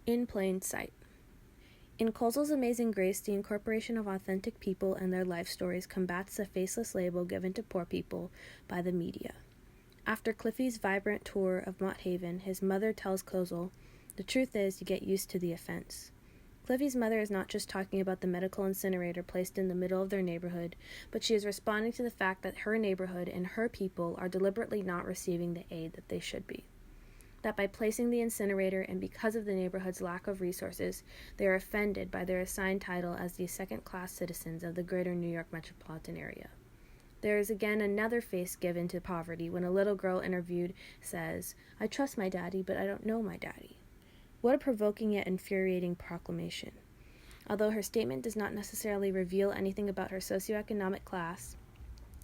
In plain sight. In Kozol's Amazing Grace, the incorporation of authentic people and their life stories combats the faceless label given to poor people by the media. After Cliffy's vibrant tour of Mott Haven, his mother tells Kozol, "The truth is, you get used to the offense." Cliffy's mother is not just talking about the medical incinerator placed in the middle of their neighborhood, but she is responding to the fact that her neighborhood and her people are deliberately not receiving the aid that they should be. That by placing the incinerator and because of the neighborhood's lack of resources, they are offended by their assigned title as the second-class citizens of the greater New York metropolitan area. There is again another face given to poverty when a little girl interviewed says, "I trust my daddy, but I don't know my daddy." What a provoking yet infuriating proclamation. Although her statement does not necessarily reveal anything about her socioeconomic class,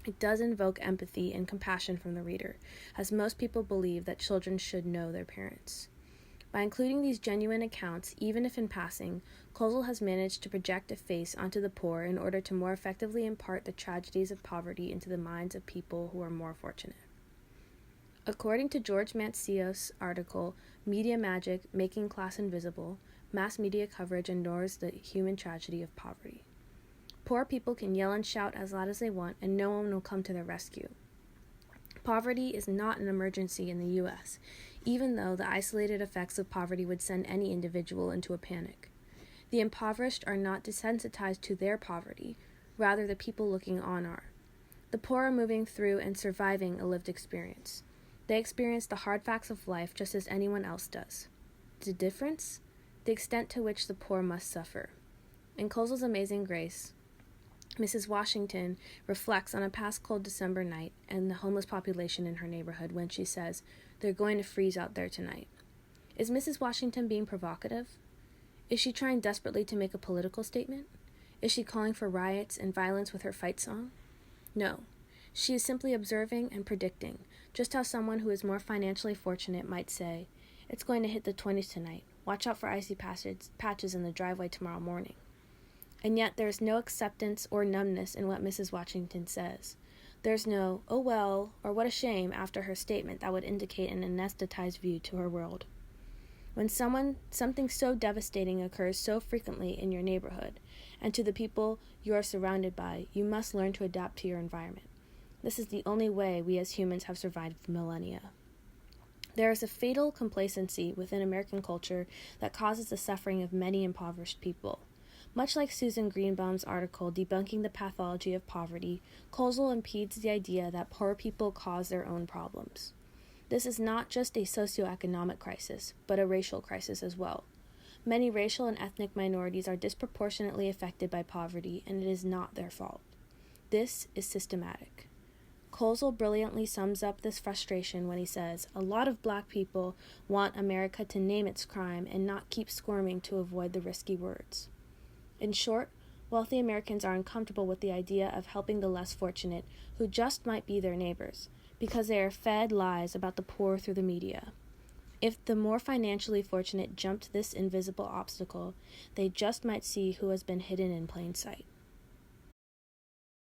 it does invoke empathy and compassion from the reader, as most people believe that children should know their parents. By including these genuine accounts, even if in passing, Kozol has managed to project a face onto the poor in order to more effectively impart the tragedies of poverty into the minds of people who are more fortunate. According to George Mancios' article, Media Magic, Making Class Invisible, Mass Media Coverage Ignores the Human Tragedy of Poverty. Poor people can yell and shout as loud as they want, and no one will come to their rescue. Poverty is not an emergency in the U.S., even though the isolated effects of poverty would send any individual into a panic. The impoverished are not desensitized to their poverty, rather the people looking on are. The poor are moving through and surviving a lived experience. They experience the hard facts of life just as anyone else does. The difference? The extent to which the poor must suffer. In Kozol's Amazing Grace, Mrs. Washington reflects on a past cold December night and the homeless population in her neighborhood when she says, "They're going to freeze out there tonight." Is Mrs. Washington being provocative? Is she trying desperately to make a political statement? Is she calling for riots and violence with her fight song? No. She is simply observing and predicting, just how someone who is more financially fortunate might say, "It's going to hit the 20s tonight. Watch out for icy patches in the driveway tomorrow morning." And yet there is no acceptance or numbness in what Mrs. Washington says. There's no, "oh well," or "what a shame" after her statement that would indicate an anesthetized view to her world. When something so devastating occurs so frequently in your neighborhood, and to the people you are surrounded by, you must learn to adapt to your environment. This is the only way we as humans have survived for millennia. There is a fatal complacency within American culture that causes the suffering of many impoverished people. Much like Susan Greenbaum's article debunking the pathology of poverty, Kozol impedes the idea that poor people cause their own problems. This is not just a socioeconomic crisis, but a racial crisis as well. Many racial and ethnic minorities are disproportionately affected by poverty, and it is not their fault. This is systematic. Kozol brilliantly sums up this frustration when he says, "A lot of black people want America to name its crime and not keep squirming to avoid the risky words." In short, wealthy Americans are uncomfortable with the idea of helping the less fortunate, who just might be their neighbors, because they are fed lies about the poor through the media. If the more financially fortunate jumped this invisible obstacle, they just might see who has been hidden in plain sight.